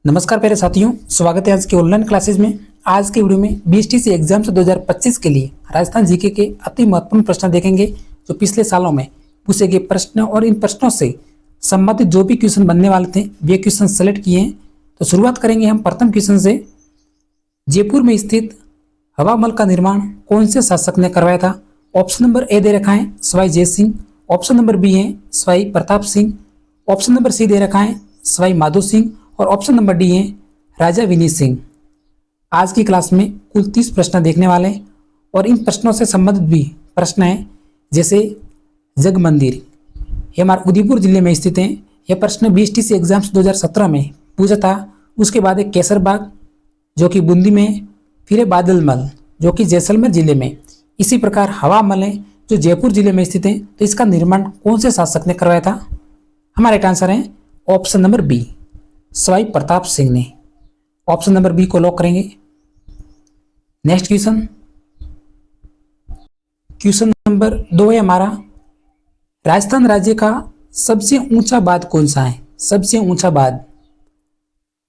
नमस्कार प्यारे साथियों, स्वागत है आज के ऑनलाइन क्लासेज में। आज के वीडियो में बीएसटीसी एग्जाम्स 2025 के लिए राजस्थान जीके के अति महत्वपूर्ण प्रश्न देखेंगे जो पिछले सालों में पूछे गए प्रश्न और इन प्रश्नों से संबंधित जो भी क्वेश्चन बनने वाले थे वे क्वेश्चन सेलेक्ट किए हैं। तो शुरुआत करेंगे हम प्रथम क्वेश्चन से। जयपुर में स्थित हवा महल का निर्माण कौन से शासक ने करवाया था? ऑप्शन नंबर ए दे रखा है Sawai Jai Singh, option number B है Sawai Pratap Singh, option number C दे रखा है सवाई माधो सिंह और ऑप्शन नंबर डी है राजा विनीत सिंह। आज की क्लास में कुल 30 प्रश्न देखने वाले हैं और इन प्रश्नों से संबंधित भी प्रश्न हैं, जैसे जग मंदिर, ये हमारे उदयपुर जिले में स्थित है। यह प्रश्न बीएसटीसी एग्जाम्स 2017 में पूछा था। उसके बाद एक केसर बाग जो कि बूंदी में, फिर है बादल महल जो कि जैसलमेर जिले में। इसी प्रकार हवा महल है जो जयपुर जिले में स्थित है। तो इसका निर्माण कौन से शासक ने करवाया था? हमारा राइट आंसर है option number B, Sawai Pratap Singh ने। ऑप्शन नंबर बी को लॉक करेंगे। नेक्स्ट क्वेश्चन, क्वेश्चन नंबर 2 है हमारा, राजस्थान राज्य का सबसे ऊंचा बांध कौन सा है? सबसे ऊंचा बांध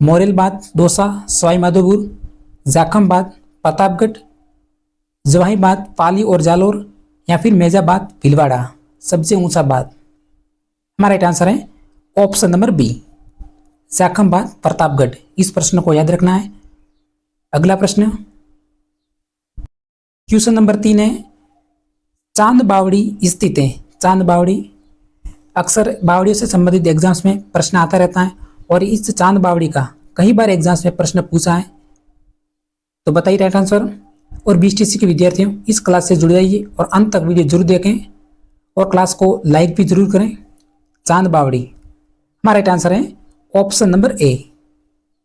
मोरेल बांध दौसा सवाई माधोपुर, जाखम बांध प्रतापगढ़, जवाही बांध पाली और जालोर, या फिर मेजा बांध भीलवाड़ा। सबसे ऊंचा बांध हमारा राइट आंसर है ऑप्शन नंबर बी, जाखम बांध प्रतापगढ़। इस प्रश्न को याद रखना है। अगला प्रश्न, क्वेश्चन नंबर 3 है, चांद बावड़ी स्थित है। चांद बावड़ी अक्सर बावड़ियों से संबंधित एग्जाम्स में प्रश्न आता रहता है और इस चांद बावड़ी का कई बार एग्जाम्स में प्रश्न पूछा है। तो बताइए राइट आंसर। और बीएसटीसी के विद्यार्थियों इस क्लास से जुड़ जाइए और अंत तक वीडियो जरूर देखें और क्लास को लाइक भी जरूर करें। चांद बावड़ी हमारा राइट आंसर है option number A,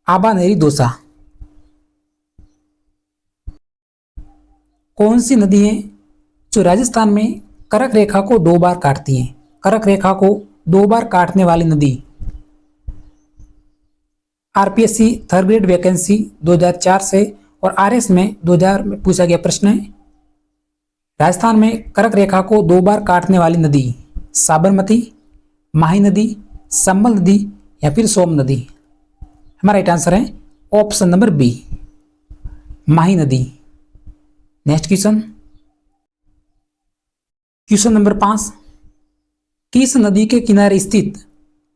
Abhaneri Dausa. कौन सी नदी है जो राजस्थान में कर्क रेखा को 2 बार काटती है? कर्क रेखा को 2 बार काटने वाली नदी। आरपीएससी थर्ड ग्रेड वैकेंसी 2004 से और आरएस में 2000 में पूछा गया प्रश्न है, राजस्थान में कर्क रेखा को 2 बार काटने वाली नदी साबरमती, माही नदी, संबल नदी या फिर सोम नदी। हमारा राइट आंसर है ऑप्शन नंबर बी, माही नदी। नेक्स्ट क्वेश्चन, क्वेश्चन नंबर 5, किस नदी के किनारे स्थित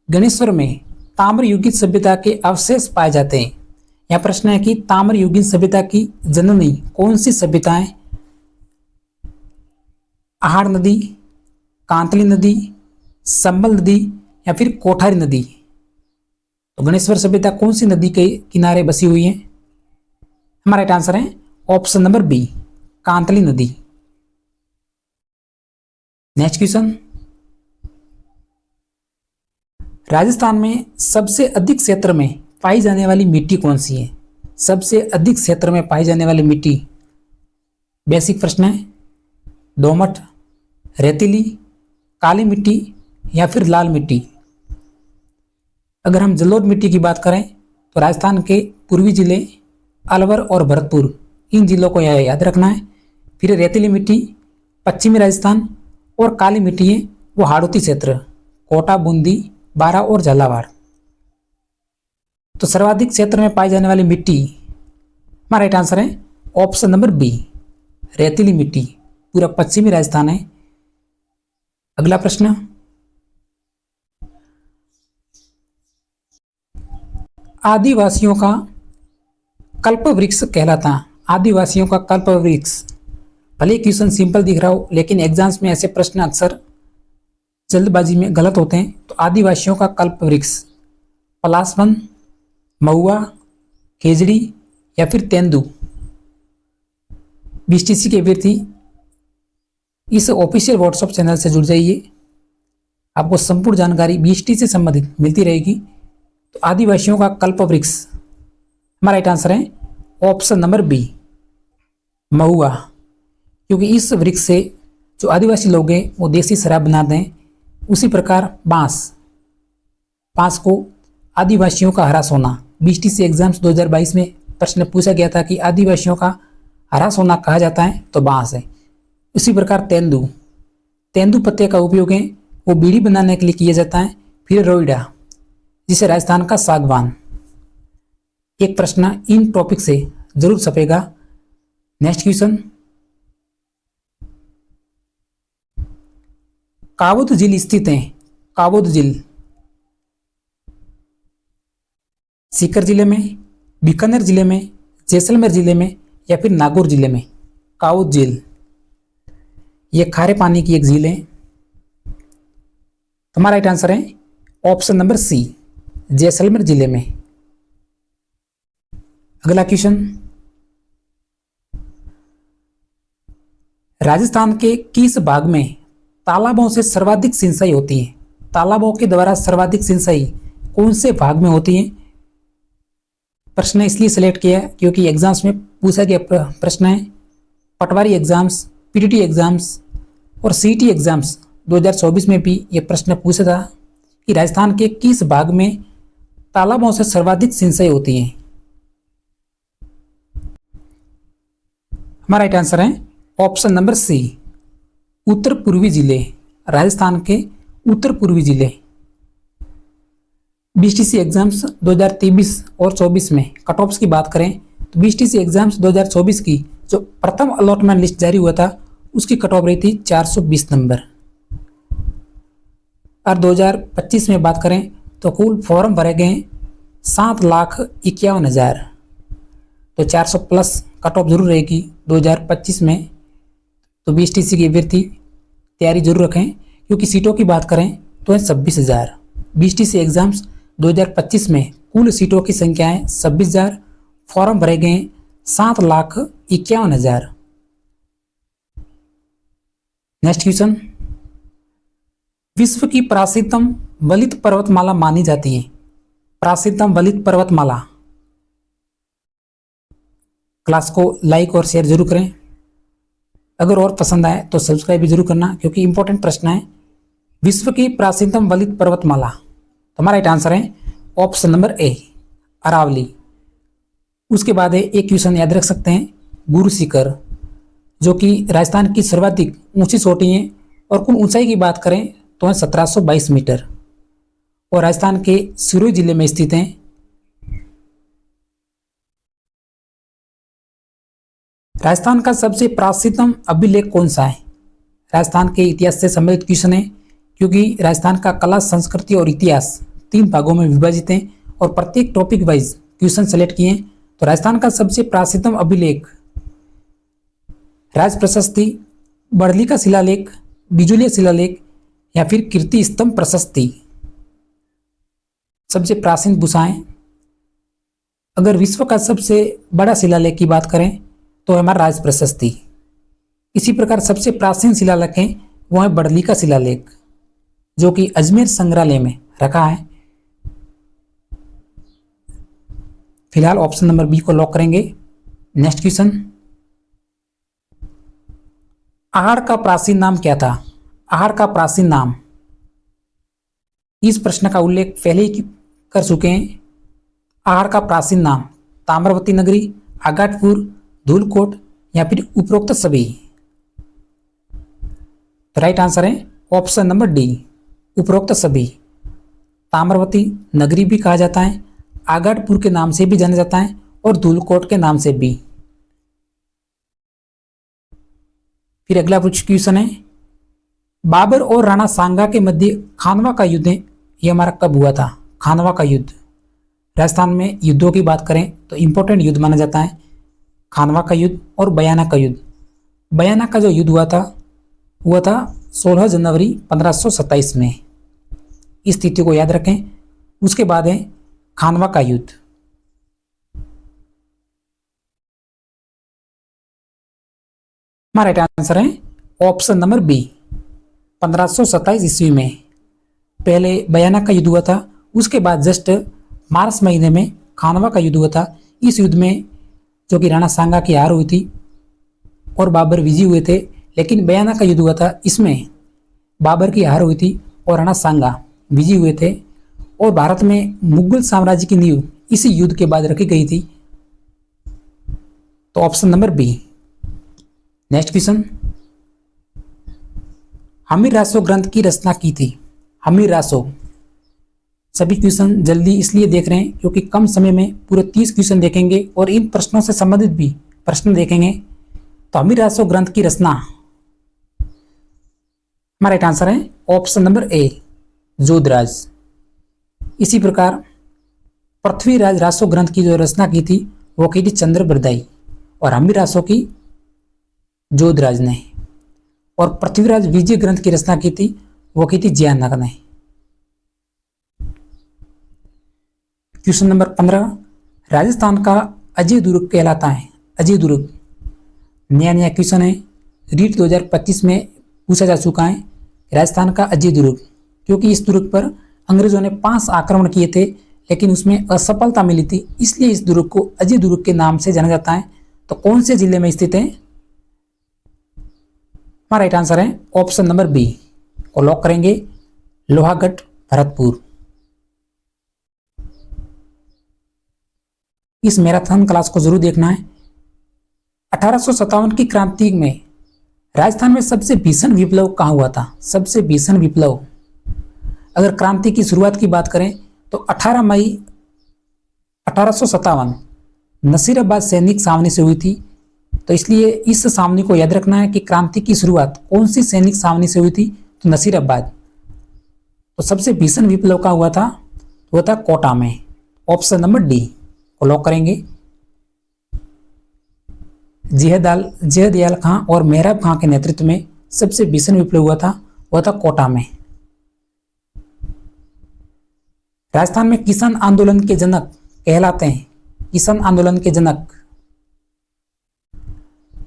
गणेश्वर में ताम्रयुगीन सभ्यता के अवशेष पाए जाते हैं? यह प्रश्न है कि ताम्रयुगीन सभ्यता की जननी कौन सी सभ्यता है? आहाड़ नदी, कांतली नदी, संबल नदी या फिर कोठारी नदी। तो गणेश्वर सभ्यता कौन सी नदी के किनारे बसी हुई है? हमारा राइट आंसर है ऑप्शन नंबर बी, कांतली नदी। नेक्स्ट क्वेश्चन, राजस्थान में सबसे अधिक क्षेत्र में पाई जाने वाली मिट्टी कौन सी है? सबसे अधिक क्षेत्र में पाई जाने वाली मिट्टी, बेसिक प्रश्न है, दोमट, रेतीली, काली मिट्टी या फिर लाल मिट्टी। अगर हम जलोढ़ मिट्टी की बात करें तो राजस्थान के पूर्वी जिले अलवर और भरतपुर, इन जिलों को याद रखना है। फिर रेतीली मिट्टी पश्चिमी राजस्थान और काली मिट्टी है वो हाड़ौती क्षेत्र कोटा, बूंदी, बारा और झालावाड़। तो सर्वाधिक क्षेत्र में पाई जाने वाली मिट्टी हमारा राइट आंसर है ऑप्शन नंबर बी, रेतीली मिट्टी, पूरा पश्चिमी राजस्थान है। अगला प्रश्न, आदिवासियों का कल्प वृक्ष कहलाता। आदिवासियों का कल्प वृक्ष, भले क्वेश्चन सिंपल दिख रहा हो लेकिन एग्जाम्स में ऐसे प्रश्न अक्सर जल्दबाजी में गलत होते हैं। तो आदिवासियों का कल्प वृक्ष पलासवन, महुआ, खेजड़ी या फिर तेंदू। बीएसटीसी के अभ्यर्थी इस ऑफिशियल व्हाट्सएप चैनल से जुड़ जाइए, आपको संपूर्ण जानकारी बीएसटीसी से संबंधित मिलती रहेगी। तो आदिवासियों का कल्प वृक्ष हमारा राइट आंसर है ऑप्शन नंबर बी, महुआ, क्योंकि इस वृक्ष से जो आदिवासी लोग हैं वो देसी शराब बनाते हैं। उसी प्रकार बांस को आदिवासियों का हरा सोना, बीएसटीसी एग्जाम्स 2022 में प्रश्न पूछा गया था कि आदिवासियों का हरा सोना कहा जाता है तो बांस है। उसी प्रकार तेंदू पत्ते का उपयोग है वो बीड़ी बनाने के लिए किया जाता है। फिर रोइडा जिसे राजस्थान का सागवान। एक प्रश्न इन टॉपिक से जरूर छपेगा। नेक्स्ट क्वेश्चन, काबुद झील स्थित है। काबुद झील सीकर जिले में, बीकानेर जिले में, जैसलमेर जिले में या फिर नागौर जिले में। काबुद झील यह खारे पानी की एक झील है। हमारा राइट आंसर है ऑप्शन नंबर सी, जैसलमेर जिले में। अगला क्वेश्चन, राजस्थान के किस भाग में तालाबों से सर्वाधिक सिंचाई होती है? तालाबों के द्वारा सर्वाधिक सिंचाई कौन से भाग में होती है? प्रश्न इसलिए सिलेक्ट किया क्योंकि एग्जाम्स में पूछा गया प्रश्न है। पटवारी एग्जाम्स, पीटीटी एग्जाम्स और सीटी एग्जाम्स 2024 में भी यह प्रश्न पूछा था कि राजस्थान के किस भाग में तालाबों से सर्वाधिक सिंचाई होती है। हमारा राइट आंसर है ऑप्शन नंबर सी, उत्तर पूर्वी जिले। राजस्थान के उत्तर पूर्वी जिले। बीटीसी एग्जाम्स 2023 और 24 में कट ऑफ्स की बात करें तो बीटीसी एग्जाम्स 2024 की जो प्रथम अलॉटमेंट लिस्ट जारी हुआ था उसकी कट ऑफ रही थी 420 नंबर। और 2025 में बात करें तो कुल फॉर्म भरे गए 7,51,000। तो 400 प्लस कट ऑफ जरूर रहेगी 2025 में। तो बीटीसी की अभ्यर्थी तैयारी जरूर रखें क्योंकि सीटों की बात करें तो है 26,000। बीटीसी एग्जाम्स 2025 में कुल सीटों की संख्या है 26,000, फॉर्म भरे गए 7,51,000। नेक्स्ट क्वेश्चन, विश्व की प्राचीनतम वलित पर्वतमाला मानी जाती है। प्राचीनतम वलित पर्वतमाला। क्लास को लाइक और शेयर जरूर करें। अगर और पसंद आए तो सब्सक्राइब भी जरूर करना क्योंकि इंपॉर्टेंट प्रश्न है। विश्व की प्राचीनतम वलित पर्वतमाला। तो हमारा राइट आंसर है ऑप्शन नंबर ए, अरावली। उसके बाद है एक क्वेश्चन याद रख सकते हैं, गुरु शिखर, जो कि राजस्थान की सर्वाधिक ऊंची चोटी है और कुल ऊंचाई की बात करें तो है 1722 मीटर और राजस्थान के सिरोही जिले में स्थित हैं। राजस्थान का सबसे प्राचीनतम अभिलेख कौन सा है? राजस्थान के इतिहास से संबंधित क्वेश्चन है क्योंकि राजस्थान का कला, संस्कृति और इतिहास 3 भागों में विभाजित है और प्रत्येक टॉपिक वाइज क्वेश्चन सेलेक्ट किए हैं। तो राजस्थान का सबसे प्राचीनतम अभिलेख राज प्रशस्ति, बड़ली का शिलालेख, बिजुलिया शिलालेख या फिर कीर्ति स्तंभ प्रशस्ति। सबसे प्राचीन गुफाएं। अगर विश्व का सबसे बड़ा शिलालेख की बात करें तो हमारा राज प्रशस्ति। इसी प्रकार सबसे प्राचीन शिलालेख है वो है बड़ली का शिलालेख जो कि अजमेर संग्रहालय में रखा है। फिलहाल ऑप्शन नंबर बी को लॉक करेंगे। नेक्स्ट क्वेश्चन, आहड़ का प्राचीन नाम क्या था? आहड़ का प्राचीन नाम। इस प्रश्न का उल्लेख पहले ही कर चुके हैं। आहड़ का प्राचीन नाम ताम्रवती नगरी, आगाटपुर, धूलकोट या फिर उपरोक्त सभी। तो राइट आंसर है ऑप्शन नंबर डी, उपरोक्त सभी। ताम्रवती नगरी भी कहा जाता है, आगाटपुर के नाम से भी जाना जाता है और धूलकोट के नाम से भी। फिर अगला कुछ क्वेश्चन है, बाबर और राणा सांगा के मध्य खानवा का युद्ध है, यह हमारा कब हुआ था? खानवा का युद्ध। राजस्थान में युद्धों की बात करें तो इंपॉर्टेंट युद्ध माना जाता है खानवा का युद्ध और बयाना का युद्ध। बयाना का जो युद्ध हुआ था 16 जनवरी 1527 में। इस तिथि को याद रखें। उसके बाद है खानवा का युद्ध। हमारा राइट आंसर है ऑप्शन नंबर बी, 1527 ईस्वी में पहले बयाना का युद्ध हुआ था। उसके बाद जस्ट मार्च महीने में खानवा का युद्ध हुआ था। इस युद्ध में जो कि राणा सांगा की हार हुई थी और बाबर विजयी हुए थे। लेकिन बयाना का युद्ध हुआ था, इसमें बाबर की हार हुई थी और राणा सांगा विजयी हुए थे और भारत में मुगल साम्राज्य की नींव इसी युद्ध के बाद रखी गई थी। तो option number B. Next question, Hamir Raso ग्रंथ की रचना की थी? हमीर रासो सभी क्वेश्चन जल्दी इसलिए देख रहे हैं क्योंकि कम समय में पूरे 30 क्वेश्चन देखेंगे और इन प्रश्नों से संबंधित भी प्रश्न देखेंगे। तो अमीर राजस्व ग्रंथ की रचना, हमारा राइट आंसर है ऑप्शन नंबर ए, जोधराज। इसी प्रकार पृथ्वीराज राजस्व ग्रंथ की जो रचना की थी वो की थी चंद्रबरदाई, और अमीर राजस्व की जोधराज ने। और पृथ्वीराज विजय ग्रंथ की रचना की थी वो की थी जयानक ने। क्वेश्चन नंबर 15, राजस्थान का अजय दुर्ग कहलाता है। अजय दुर्ग नया नया क्वेश्चन है, रीट 2025 में पूछा जा चुका है। राजस्थान का अजय दुर्ग, क्योंकि इस दुर्ग पर अंग्रेजों ने 5 आक्रमण किए थे लेकिन उसमें असफलता मिली थी, इसलिए इस दुर्ग को अजय दुर्ग के नाम से जाना जाता है। तो कौन से जिले में स्थित है? हमारा राइट आंसर है ऑप्शन नंबर बी, को लॉक करेंगे, लोहागढ़, भरतपुर। इस मैराथन क्लास को जरूर देखना है। 1857 की क्रांति में राजस्थान में सबसे भीषण विप्लव कहाँ हुआ था? सबसे भीषण विप्लव, अगर क्रांति की शुरुआत की बात करें तो 18 मई 1857 नसीराबाद सैनिक छावनी से हुई थी। तो इसलिए इस छावनी को याद रखना है कि क्रांति की शुरुआत कौन सी सैनिक छावनी से हुई थी? तो नसीराबाद। तो सबसे भीषण विप्लव का हुआ था, वो था कोटा में। ऑप्शन नंबर डी को लॉक करेंगे। जयदयाल खां और मेहराब खां के नेतृत्व में सबसे भीषण विप्लव हुआ था, वह था कोटा में। राजस्थान में किसान आंदोलन के जनक कहलाते हैं। किसान आंदोलन के जनक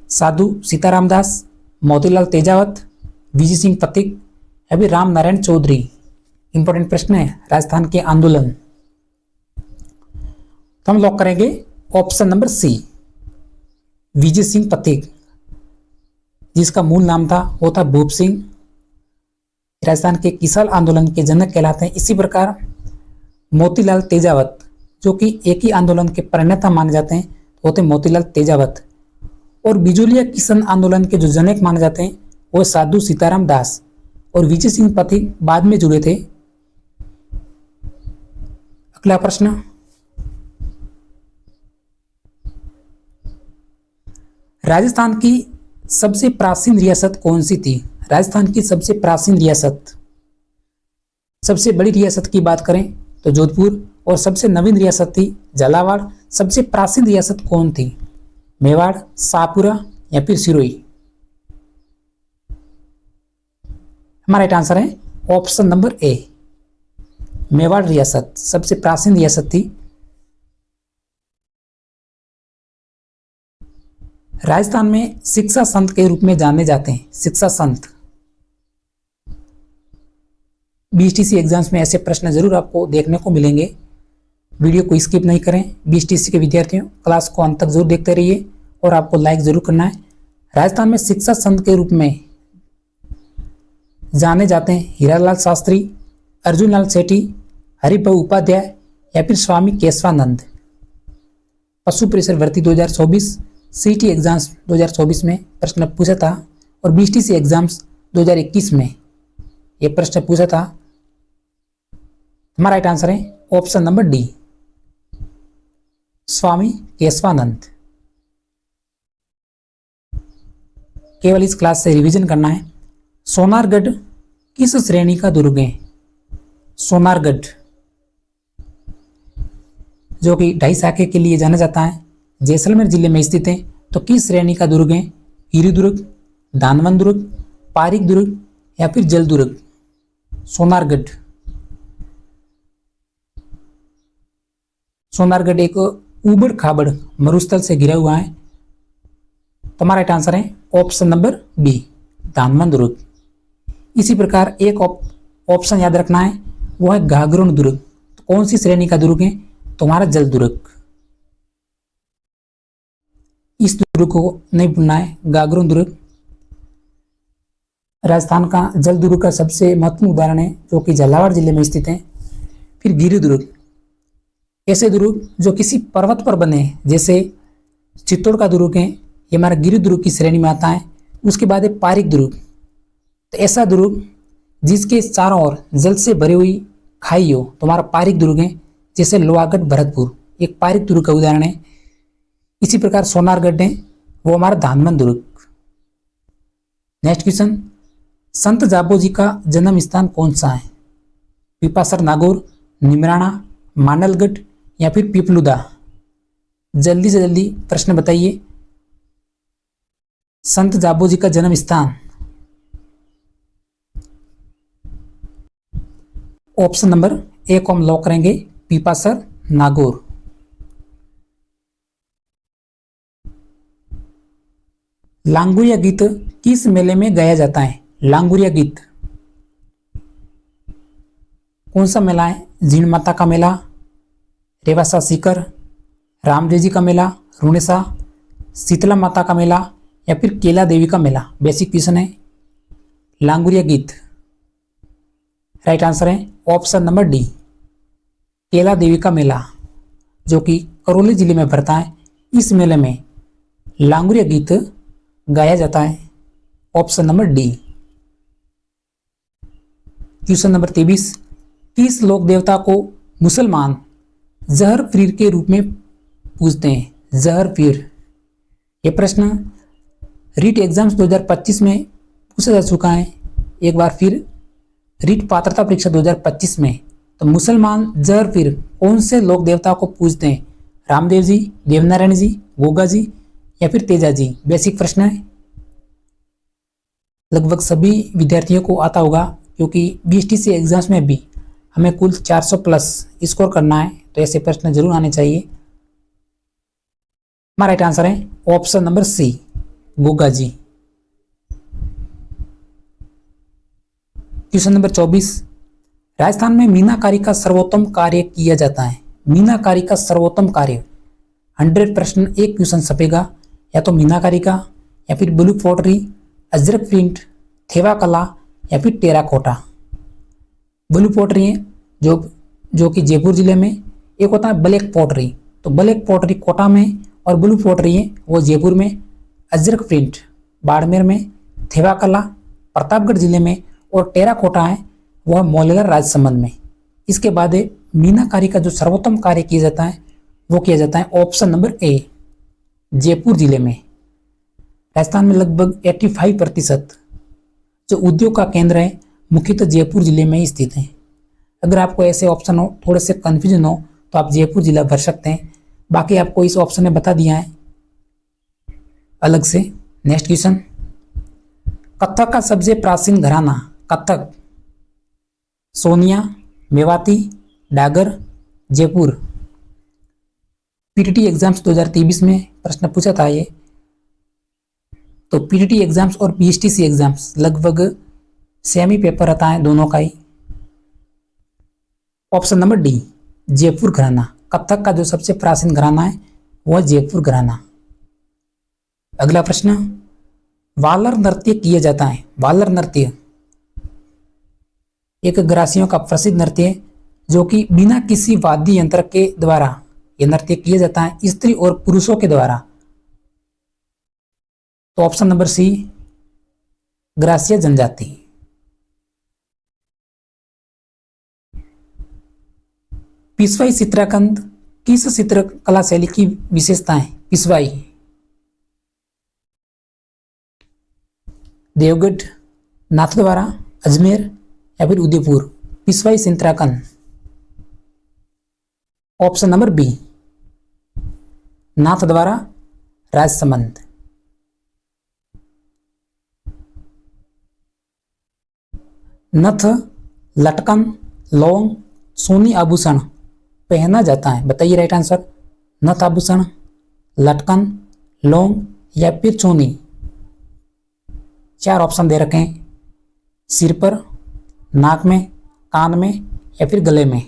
साधु सीताराम दास, मोतीलाल तेजावत, विजय सिंह पथिक या फिर राम नारायण चौधरी। इंपॉर्टेंट प्रश्न है राजस्थान के आंदोलन। तो हम लॉक करेंगे ऑप्शन नंबर सी, विजय सिंह पथिक, जिसका मूल नाम था वो था भूप सिंह। राजस्थान के किसान आंदोलन के जनक कहलाते हैं। इसी प्रकार मोतीलाल तेजावत, जो कि एक ही आंदोलन के प्रणेता माने जाते हैं, वो थे मोतीलाल तेजावत। और बिजोलिया किसान आंदोलन के जो जनक माने जाते हैं वो साधु सीताराम दास और विजय सिंह पथिक बाद में जुड़े थे। अगला प्रश्न, राजस्थान की सबसे प्राचीन रियासत कौन सी थी? राजस्थान की सबसे प्राचीन रियासत, सबसे बड़ी रियासत की बात करें तो जोधपुर, और सबसे नवीन रियासत थी झालावाड़। सबसे प्राचीन रियासत कौन थी? मेवाड़, शाहपुरा या फिर सिरोही? हमारा राइट आंसर है ऑप्शन नंबर ए, मेवाड़ रियासत सबसे प्राचीन रियासत थी। राजस्थान में शिक्षा संत के रूप में जाने जाते हैं। शिक्षा संत, बीएसटीसी एग्जाम्स में ऐसे प्रश्न जरूर आपको देखने को मिलेंगे। वीडियो को स्किप नहीं करें। बीएसटीसी के विद्यार्थियों, क्लास को अंत तक जरूर देखते रहिए और आपको लाइक जरूर करना है। राजस्थान में शिक्षा संत के रूप में जाने जाते हैं हीरालाल शास्त्री, अर्जुन लाल सेठी, हरिभाऊ उपाध्याय या फिर स्वामी केशवानंद। पशु परिसर भर्ती 2024, सीटी एग्जाम्स 2024 में प्रश्न पूछा था, और बीएसटीसी एग्जाम्स 2021 में ये प्रश्न पूछा था। हमारा राइट आंसर है ऑप्शन नंबर डी, स्वामी केशवानंद। केवल इस क्लास से रिवीजन करना है। सोनारगढ़ किस श्रेणी का दुर्ग है? सोनारगढ़, जो कि ढाई शाखे के लिए जाना जाता है, जैसलमेर जिले में स्थित है। तो किस श्रेणी का दुर्ग है? गिरी दुर्ग, दानवन दुर्ग, पारिक दुर्ग या फिर जल दुर्ग? सोनारगढ़, सोनारगढ़ एक उबड़ खाबड़ मरुस्थल से घिरा हुआ है। तो हमारा राइट आंसर है ऑप्शन नंबर बी, दानवन दुर्ग। इसी प्रकार एक ऑप्शन याद रखना है, वो है गागरोन दुर्ग। तो कौन सी श्रेणी का दुर्ग है? तुम्हारा जल दुर्ग। इस दुर्ग को नहीं भूलना है, गागरोन दुर्ग। राजस्थान का जल दुर्ग का सबसे महत्वपूर्ण उदाहरण है, जो कि झालावाड़ जिले में स्थित है। फिर गिरि दुर्ग, ऐसे दुर्ग जो किसी पर्वत पर बने, जैसे चित्तौड़ का दुर्ग है, ये हमारा गिरि दुर्ग की श्रेणी में आता है। उसके बाद है पारिक दुर्ग। तो ऐसा दुर्ग जिसके चारों ओर जल से भरी हुई खाई हो, तुम्हारा पारिक दुर्ग है, जैसे लोहागढ़ भरतपुर एक पारिक दुर्ग का उदाहरण है। इसी प्रकार सोनारगढ़ है, वो हमारा धानमन दुर्ग। नेक्स्ट क्वेश्चन, संत जाबो जी का जन्म स्थान कौन सा है? पिपासर नागौर, निमराना, मानलगढ़ या फिर पिपलुदा? जल्दी से जल्दी प्रश्न बताइए। संत जाबो जी का जन्म स्थान, ऑप्शन नंबर ए को हम लॉक करेंगे, पिपासर नागौर। लांगुरिया गीत किस मेले में गाया जाता है? लांगुरिया गीत कौन सा मेला है? जीण माता का मेला, रेवासा सीकर, रामदेव जी का मेला, रुणेसा, शीतला माता का मेला या फिर केला देवी का मेला? बेसिक क्वेश्चन है। लांगुरिया गीत राइट आंसर है ऑप्शन नंबर डी, केला देवी का मेला, जो कि करौली जिले में पड़ता है। इस मेले में लांगुरिया गीत गाया जाता है, option number D. Question number 23, किस लोक देवता को मुसलमान जहर पीर के रूप में पूजते हैं? जहर पीर, यह प्रश्न रीट एग्जाम्स 2025 में पूछा जा चुका है। एक बार फिर रीट पात्रता परीक्षा 2025 में, तो मुसलमान जहर पीर कौन से लोक देवता को पूजते हैं? रामदेव जी, देवनारायण जी, गोगा जी या फिर तेजा जी? बेसिक प्रश्न है, लगभग सभी विद्यार्थियों को आता होगा, क्योंकि बीएसटीसी एग्जाम्स में भी हमें कुल 400 प्लस स्कोर करना है, तो ऐसे प्रश्न जरूर आने चाहिए। हमारा राइट आंसर है ऑप्शन नंबर सी, गोगा जी। क्वेश्चन नंबर 24, राजस्थान में मीनाकारी का सर्वोत्तम कार्य किया जाता है। मीनाकारी का सर्वोत्तम कार्य 100 प्रश्न एक क्वेश्चन छपेगा, या तो मीनाकारी का, या फिर blue pottery, Ajrak print, Thewa कला या फिर टेराकोटा। ब्लू पॉटरी है जो कि जयपुर जिले में, एक होता है ब्लैक पॉटरी, तो ब्लैक पॉटरी कोटा में और ब्लू पॉटरी है वो जयपुर में। अजरक प्रिंट बाड़मेर में, थेवा कला प्रतापगढ़ जिले में और टेराकोटा है वह मौलेला राजसमंद में। इसके बाद मीनाकारी का जो सर्वोत्तम कार्य किया जाता है वो किया जाता है ऑप्शन नंबर ए, जयपुर जिले में। राजस्थान में लगभग 85% जो उद्योग का केंद्र है मुख्यतः जयपुर जिले में ही स्थित है। अगर आपको ऐसे ऑप्शन हो, थोड़े से कंफ्यूजन हो, तो आप जयपुर जिला भर सकते हैं। बाकी आपको इस ऑप्शन में बता दिया है अलग से। नेक्स्ट क्वेश्चन, कथक का सबसे प्राचीन घराना? कथक, सोनिया, मेवाती, डागर, जयपुर? पीटीटी एग्जाम्स 2023 में प्रश्न पूछा था ये, तो पीटीटी एग्जाम्स और बीएसटीसी एग्जाम्स लगभग सेम ही पेपर रहता है दोनों का ही। ऑप्शन नंबर डी, जयपुर घराना। कथक का जो सबसे प्राचीन घराना है वह जयपुर घराना। अगला प्रश्न, वालर नृत्य किया जाता है। वालर नृत्य एक ग्रासियों का प्रसिद्ध नृत्य है, जो कि बिना किसी वाद्य यंत्र के द्वारा यह नृत्य किया जाता है, स्त्री और पुरुषों के द्वारा। तो ऑप्शन नंबर सी, ग्रासिया जनजाति। पिसवाई चित्रांकन किस चित्रकला शैली की विशेषता है? पिसवाई, देवगढ़, नाथद्वारा, अजमेर या फिर उदयपुर? पिसवाई चित्रांकन, option number B, Nathdwara, Rajsamand. नथ, लटकन, लौंग, सोनी आभूषण पहना जाता है? बताइए राइट आंसर। नथ आभूषण, लटकन, लौंग या फिर चोनी? 4 ऑप्शन दे रखे हैं, सिर पर, नाक में, कान में या फिर गले में?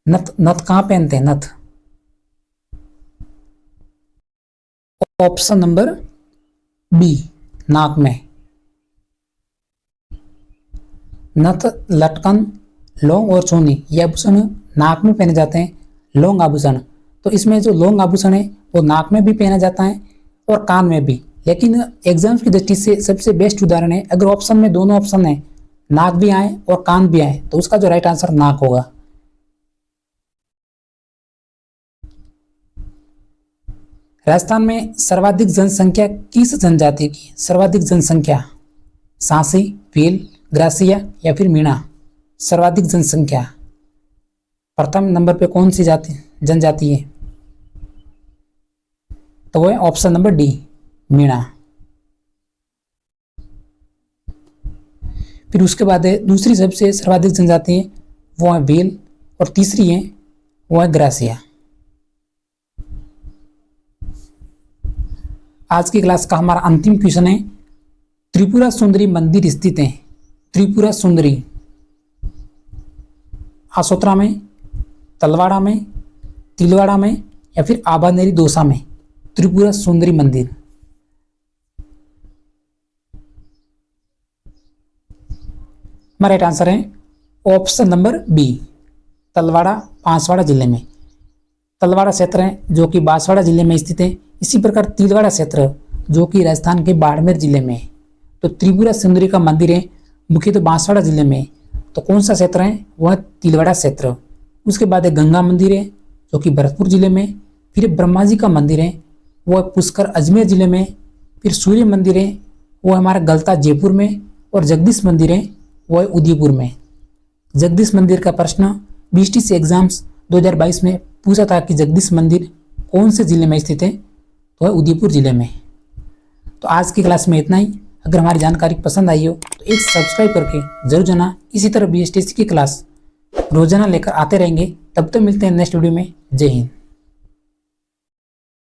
नथ कहाँ पहनते हैं? नथ ऑप्शन नंबर बी, नाक में। नथ, लटकन, लौंग और चोनी ये आभूषण नाक में पहने जाते हैं, लौंग आभूषण। तो इसमें जो लौंग आभूषण है वो नाक में भी पहना जाता है और कान में भी। लेकिन एग्जाम्स की दृष्टि से सबसे बेस्ट उदाहरण है, अगर ऑप्शन में दोनों ऑप्शन है नाक भी आए और कान भी आए तो उसका जो राइट आंसर नाक होगा। राजस्थान में सर्वाधिक जनसंख्या किस जनजाति की? सर्वाधिक जनसंख्या सांसी, भील, ग्रासिया या फिर मीणा। सर्वाधिक जनसंख्या प्रथम नंबर पे कौन सी जनजाति है? तो वो है ऑप्शन नंबर डी, मीणा। फिर उसके बाद है दूसरी सबसे सर्वाधिक जनजाति है वो है भील और तीसरी है वो है ग्रासिया। आज की क्लास का हमारा अंतिम क्वेश्चन है, त्रिपुरा सुंदरी मंदिर स्थित है। त्रिपुरा सुंदरी आसोत्रा में, तलवाड़ा में, तिलवाड़ा में या फिर आबानेरी दोसा में। त्रिपुरा सुंदरी मंदिर। हमारा राइट आंसर है option number B, Talwara, Banswara जिले में। तलवाड़ा क्षेत्र है जो कि बांसवाड़ा जिले में स्थित है। इसी प्रकार तिलवाड़ा क्षेत्र जो कि राजस्थान के बाड़मेर जिले में है। तो त्रिपुरा सुंदरी का मंदिर है मुख्य तो बांसवाड़ा जिले में। तो कौन सा क्षेत्र है? वह तिलवाड़ा क्षेत्र। उसके बाद एक गंगा मंदिर है जो कि भरतपुर जिले में। फिर ब्रह्मा जी का मंदिर है वह पुष्कर अजमेर जिले में। फिर सूर्य मंदिर है वो हमारा गलता जयपुर में। और जगदीश मंदिर है वह उदयपुर में। जगदीश मंदिर का प्रश्न बीएसटीसी एग्जाम्स 2022 में पूछा था कि जगदीश मंदिर कौन से जिले में स्थित है? तो है उदयपुर जिले में। तो आज की क्लास में इतना ही। अगर हमारी जानकारी पसंद आई हो तो एक सब्सक्राइब करके जरूर जाना। इसी तरह बीएसटीसी की क्लास रोजाना लेकर आते रहेंगे। तब तक मिलते हैं नेक्स्ट वीडियो में। जय हिंद।